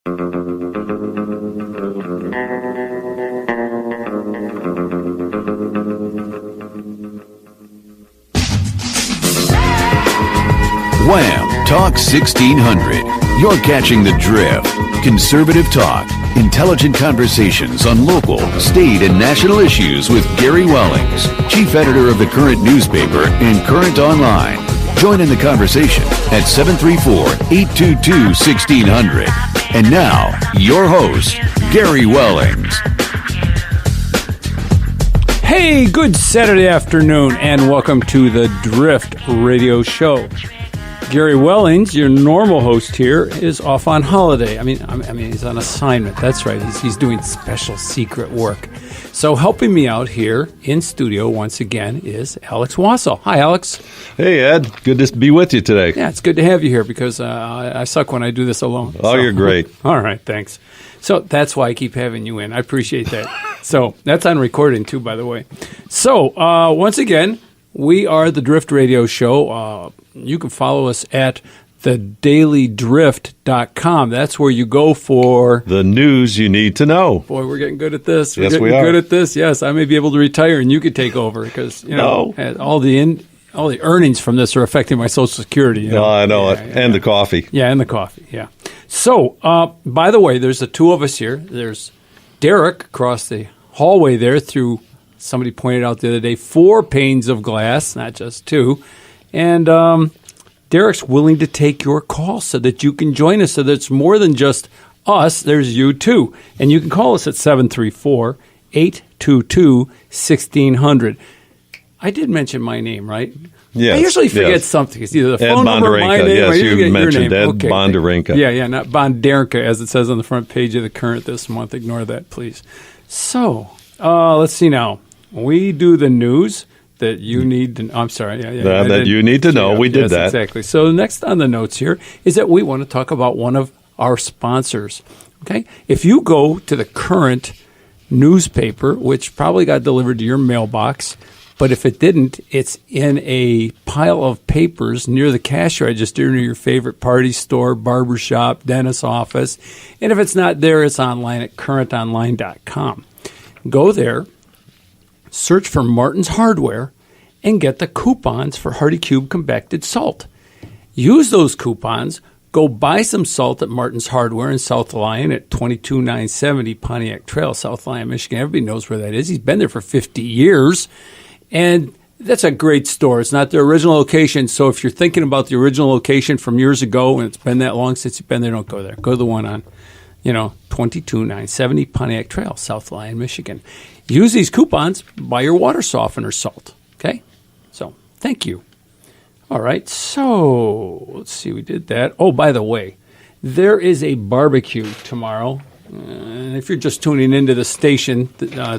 Wham! Talk 1600. You're catching the drift. Conservative talk. Intelligent conversations on local, state, and national issues with Gary Wellings, chief editor of the Current newspaper and Current Online. Join in the conversation at 734-822-1600. And now, your host, Gary Wellings. Hey, good Saturday afternoon, and welcome to the Drift Radio Show. Gary Wellings, your normal host here, is off on holiday. I mean, he's on assignment. That's right. He's doing special secret work. So helping me out here in studio once again is Alex Wassell. Hi, Alex. Hey, Ed. Good to be with you today. Yeah, it's good to have you here because I suck when I do this alone. Oh, you're great. All right, thanks. So that's why I keep having you in. I appreciate that. So that's on recording too, by the way. So once again, we are the Drift Radio Show. You can follow us at thedailydrift.com. That's where you go for the news you need to know. Boy, we're getting good at this. Yes, we are. Good at this. Yes, I may be able to retire and you could take over because all the earnings from this are affecting my Social Security. No, I know it. And the coffee. Yeah, and the coffee. Yeah. So, by the way, there's the two of us here. There's Derek across the hallway there through. Somebody pointed out the other day, 4 panes of glass, not just 2. And Derek's willing to take your call so that you can join us, so that it's more than just us. There's you, too. And you can call us at 734-822-1600. I did mention my name, right? Yes. I usually forget something. It's either the phone number, my name, yes, or you mentioned your name. Ed Bonderenka. Yeah, not Bonderenka, as it says on the front page of the Current this month. Ignore that, please. So, let's see now. We do the news that you need to. I'm sorry. That you need to know. We did that. Exactly. So next on the notes here is that we want to talk about one of our sponsors. Okay, if you go to the Current newspaper, which probably got delivered to your mailbox, but if it didn't, it's in a pile of papers near the cash register near your favorite party store, barbershop, dentist office, and if it's not there, it's online at currentonline.com. Go there. Search for Martin's Hardware and get the coupons for Hardy Cube Compacted Salt. Use those coupons. Go buy some salt at Martin's Hardware in South Lyon at 22970 Pontiac Trail, South Lyon, Michigan. Everybody knows where that is. He's been there for 50 years. And that's a great store. It's not the original location. So if you're thinking about the original location from years ago and it's been that long since you've been there, don't go there. Go to the one on 22970 Pontiac Trail, South Lyon, Michigan. Use these coupons, buy your water softener salt, okay? So, thank you. All right, so let's see, we did that. Oh, by the way, there is a barbecue tomorrow. And if you're just tuning into the station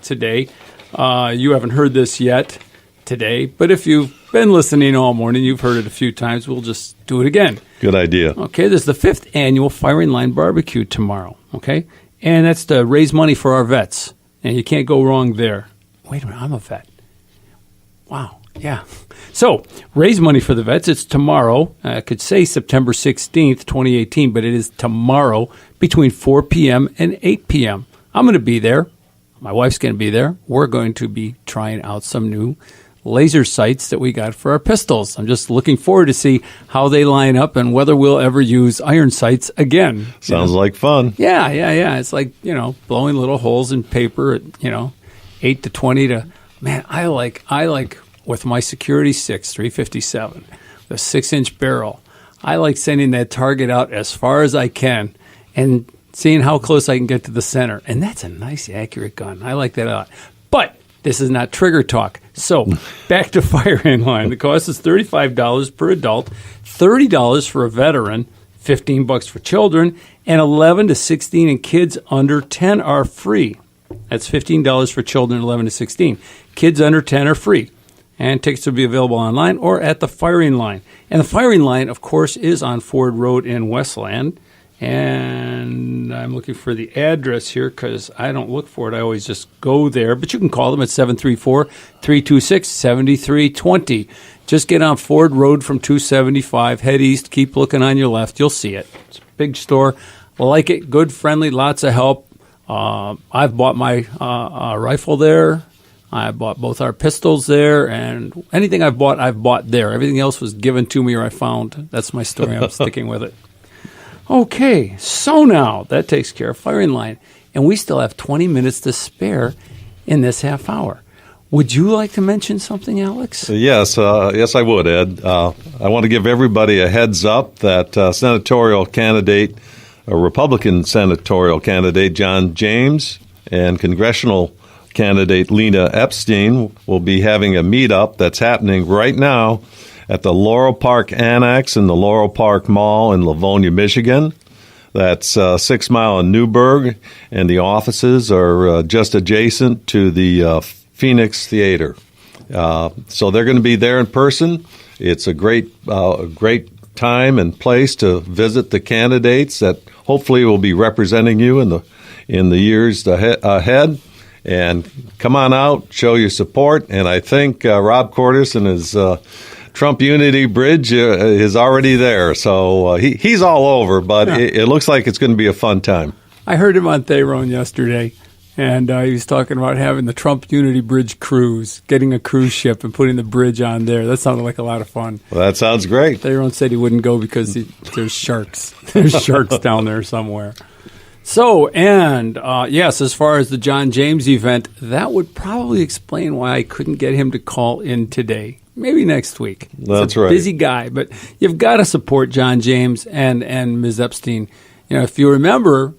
today, you haven't heard this yet today. But if you've been listening all morning, you've heard it a few times. We'll just do it again. Good idea. Okay, there's the 5th annual Firing Line Barbecue tomorrow, okay? And that's to raise money for our vets. And you can't go wrong there. Wait a minute, I'm a vet. Wow, yeah. So, raise money for the vets. It's tomorrow. I could say September 16th, 2018, but it is tomorrow between 4 p.m. and 8 p.m. I'm going to be there. My wife's going to be there. We're going to be trying out some new laser sights that we got for our pistols. I'm just looking forward to see how they line up and whether we'll ever use iron sights again. Sounds like fun. Yeah. It's like, blowing little holes in paper at, 8 to 20 to, man, I like with my Security 6 357, the 6-inch barrel, I like sending that target out as far as I can and seeing how close I can get to the center. And that's a nice, accurate gun. I like that a lot. But this is not trigger talk. So back to Firing Line. The cost is $35 per adult, $30 for a veteran, $15 for children, and 11 to 16 and kids under 10 are free. That's $15 for children 11 to 16. Kids under 10 are free. And tickets will be available online or at the Firing Line. And the Firing Line, of course, is on Ford Road in Westland. And I'm looking for the address here because I don't look for it. I always just go there. But you can call them at 734-326-7320. Just get on Ford Road from 275, head east, keep looking on your left. You'll see it. It's a big store Like it, good, friendly, lots of help. I've bought my rifle there. I bought both our pistols there, and anything I've bought there. Everything else was given to me or I found. That's my story. I'm sticking with it. Okay, so now that takes care of firing line, and we still have 20 minutes to spare in this half hour. Would you like to mention something, Alex? Yes, I would, Ed. I want to give everybody a heads up that senatorial candidate, a Republican senatorial candidate, John James, and congressional candidate Lena Epstein will be having a meetup that's happening right now at the Laurel Park Annex in the Laurel Park Mall in Livonia, Michigan. That's 6 Mile in Newburgh, and the offices are just adjacent to the Phoenix Theater. So they're going to be there in person. It's a great time and place to visit the candidates that hopefully will be representing you in the years ahead. And come on out, show your support. And I think Rob Cordes and his Trump Unity Bridge is already there. So he's all over, but it looks like it's going to be a fun time. I heard him on Theron yesterday. And he was talking about having the Trump Unity Bridge cruise, getting a cruise ship and putting the bridge on there. That sounded like a lot of fun. Well, that sounds great. Theron said he wouldn't go because there's sharks. There's sharks down there somewhere. So, and yes, as far as the John James event, that would probably explain why I couldn't get him to call in today. Maybe next week. That's right. Busy guy, but you've got to support John James and Ms. Epstein. You know, if you remember,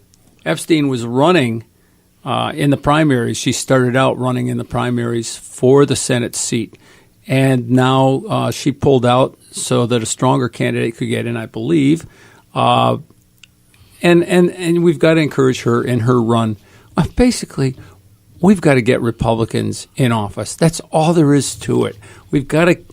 Epstein was running in the primaries. She started out running in the primaries for the Senate seat. And now she pulled out so that a stronger candidate could get in, I believe. And we've got to encourage her in her run. Basically, we've got to get Republicans in office. That's all there is to it. We've got to,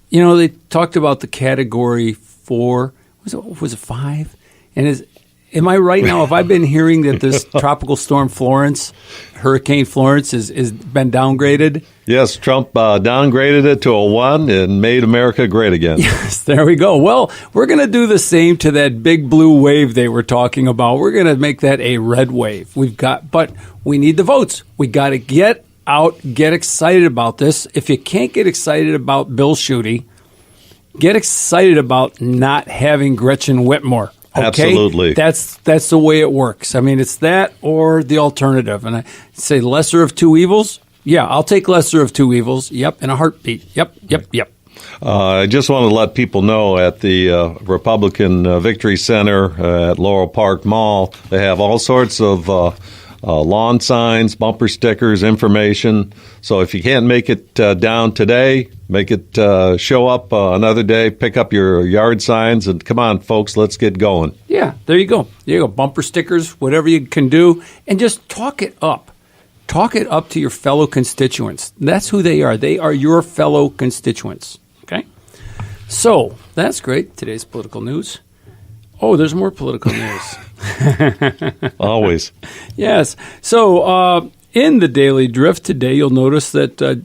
you know, they talked about the category 4. Was it 5? And am I right now? Have I been hearing that this tropical storm Florence, Hurricane Florence, is been downgraded? Yes, Trump downgraded it to a 1 and made America great again. Yes, there we go. Well, we're going to do the same to that big blue wave they were talking about. We're going to make that a red wave. But we need the votes. We got to get out, get excited about this. If you can't get excited about Bill Schuette, get excited about not having Gretchen Whitmer. Okay? Absolutely. That's the way it works. I mean, it's that or the alternative. And I say lesser of two evils. Yeah, I'll take lesser of two evils. Yep, in a heartbeat. Yep. I just want to let people know at the Republican Victory Center at Laurel Park Mall, they have all sorts of lawn signs, bumper stickers, information. So if you can't make it down today, make it show up another day, pick up your yard signs, and come on, folks, let's get going. Yeah, there you go. There you go. Bumper stickers, whatever you can do, and just talk it up. Talk it up to your fellow constituents. That's who they are. They are your fellow constituents. Okay? So, that's great. Today's political news. Oh, there's more political news. Always. Yes. So, in the Daily Drift today, you'll notice that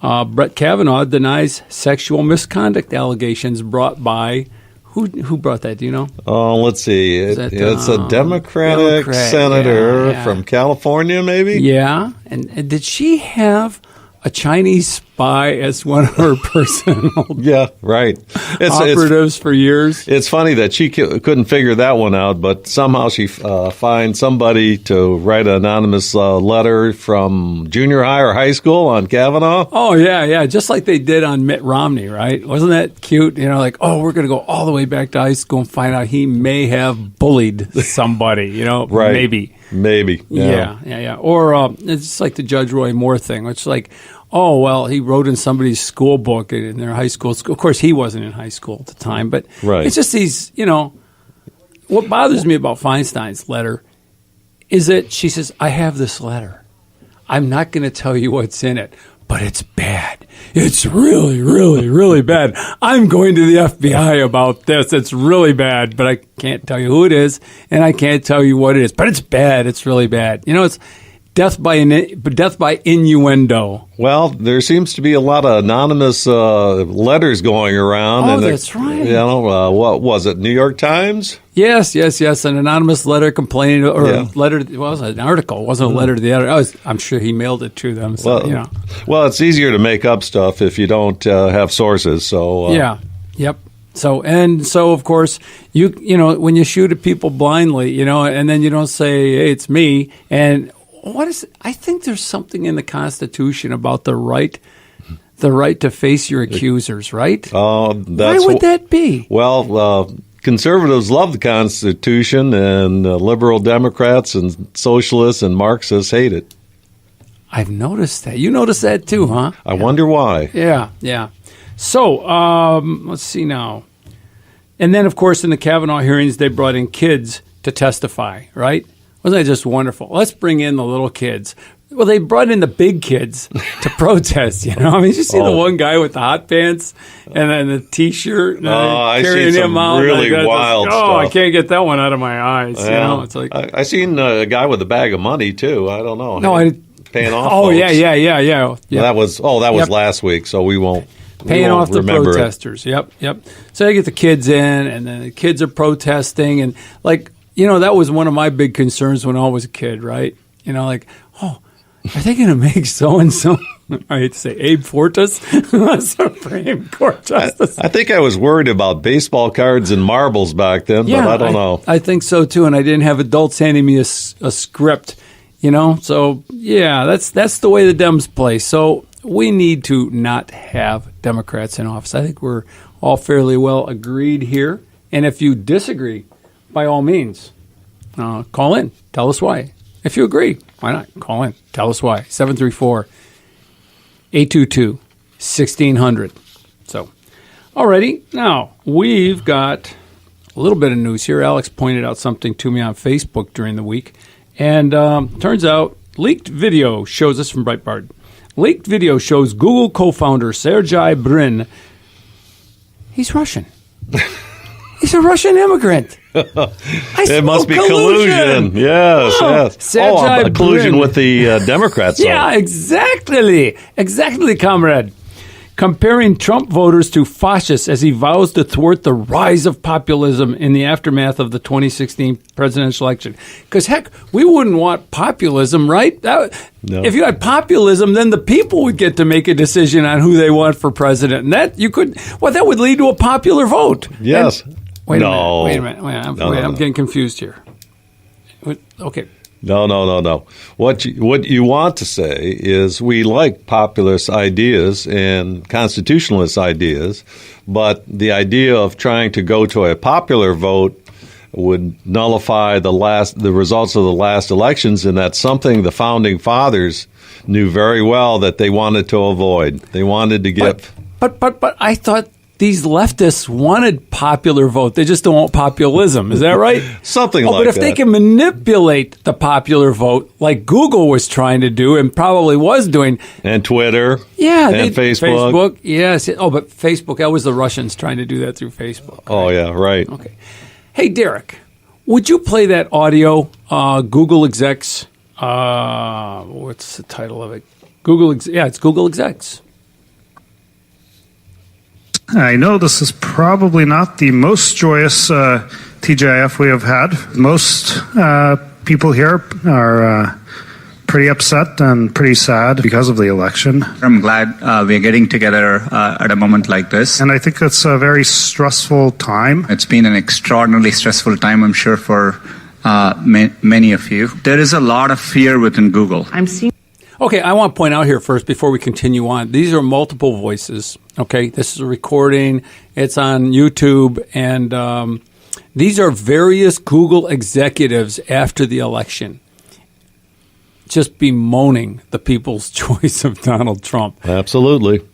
Brett Kavanaugh denies sexual misconduct allegations brought by who brought that? Do you know? Oh, let's see. It's a Democratic senator from California, maybe? Yeah. And did she have a Chinese spy as one of her personal operatives for years? It's funny that she couldn't figure that one out, but somehow she finds somebody to write an anonymous letter from junior high or high school on Kavanaugh. Oh, yeah, just like they did on Mitt Romney, right? Wasn't that cute? You know, like, oh, we're going to go all the way back to high school and find out he may have bullied somebody, you know, right. Maybe. Yeah. Or it's just like the Judge Roy Moore thing, which is like, oh, well, he wrote in somebody's school book in their high school. Of course, he wasn't in high school at the time, but It's just these, you know, what bothers me about Feinstein's letter is that she says, I have this letter. I'm not going to tell you what's in it, but it's bad. It's really, really, really bad. I'm going to the FBI about this. It's really bad, but I can't tell you who it is, and I can't tell you what it is. But it's bad. It's really bad. You know, death by innuendo. Well, there seems to be a lot of anonymous letters going around. Oh, that's right. What was it, New York Times? Yes. An anonymous letter complaining, or a letter. Well, it was an article. It wasn't a letter to the editor. I'm sure he mailed it to them. So, well, it's easier to make up stuff if you don't have sources. So Yep. So of course you when you shoot at people blindly, and then you don't say, "Hey, it's me." And what is it? I think there's something in the Constitution about the right to face your accusers, right? Why would that be? Well, conservatives love the Constitution, and liberal Democrats and socialists and Marxists hate it. I've noticed that. You noticed that too, huh? I wonder why. Yeah. So, let's see now. And then, of course, in the Kavanaugh hearings, they brought in kids to testify, right? Wasn't that just wonderful? Let's bring in the little kids. Well, they brought in the big kids to protest, I mean, did you see the one guy with the hot pants and then the T-shirt? I carrying see some him out really wild stuff. I can't get that one out of my eyes. It's like I seen a guy with a bag of money, too. I don't know. No, paying off folks. Yeah. That was last week, so we won't. Paying off the protesters. It. Yep. So they get the kids in, and then the kids are protesting. And, that was one of my big concerns when I was a kid, right? Are they going to make so-and-so, I hate to say, Abe Fortas, Supreme Court Justice? I think I was worried about baseball cards and marbles back then, but I don't know. I think so, too, and I didn't have adults handing me a script, So, that's the way the Dems play. So we need to not have Democrats in office. I think we're all fairly well agreed here. And if you disagree, by all means, call in. Tell us why. If you agree, why not? Call in. Tell us why. 734-822-1600. So, alrighty. Now, we've got a little bit of news here. Alex pointed out something to me on Facebook during the week. And turns out, leaked video shows us from Breitbart. Leaked video shows Google co-founder Sergey Brin. He's Russian. He's a Russian immigrant. It must be collusion. Yes. Sergey collusion Brin. with the Democrats. Yeah, exactly, comrade. Comparing Trump voters to fascists as he vows to thwart the rise of populism in the aftermath of the 2016 presidential election. Because, heck, we wouldn't want populism, right? No. If you had populism, then the people would get to make a decision on who they want for president. And that would lead to a popular vote. Yes. Wait a minute. I'm getting confused here. Okay. No. What you want to say is we like populist ideas and constitutionalist ideas, but the idea of trying to go to a popular vote would nullify the results of the last elections, and that's something the founding fathers knew very well that they wanted to avoid. They wanted to give. But I thought these leftists wanted popular vote. They just don't want populism. Is that right? Something like that. But if they can manipulate the popular vote, like Google was trying to do and probably was doing. And Twitter. Yeah. And Facebook. Facebook, yes. Oh, but Facebook, that was the Russians trying to do that through Facebook. Right? Oh, yeah, right. Okay. Hey, Derek, would you play that audio, Google execs? What's the title of it? It's Google execs. I know this is probably not the most joyous TGIF we have had. Most people here are pretty upset and pretty sad because of the election. I'm glad we're getting together at a moment like this. And I think it's a very stressful time. It's been an extraordinarily stressful time, I'm sure, for many of you. There is a lot of fear within Google. Okay, I want to point out here first before we continue on. These are multiple voices. Okay, this is a recording. It's on YouTube, and these are various Google executives after the election, just bemoaning the people's choice of Donald Trump. Absolutely.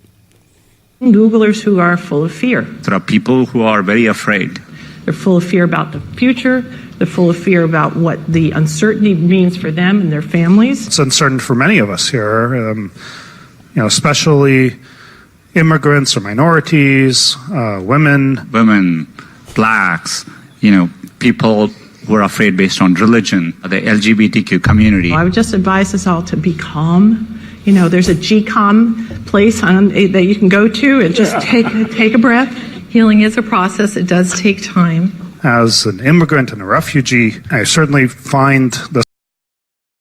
Googlers who are full of fear. There are people who are very afraid. They're full of fear about the future. They're full of fear about what the uncertainty means for them and their families. It's uncertain for many of us here, especially immigrants or minorities, women. Women, blacks, people were afraid based on religion, the LGBTQ community. I would just advise us all to be calm. You know, there's a GCOM place that you can go to and just take a breath. Healing is a process. It does take time. As an immigrant and a refugee, I certainly find the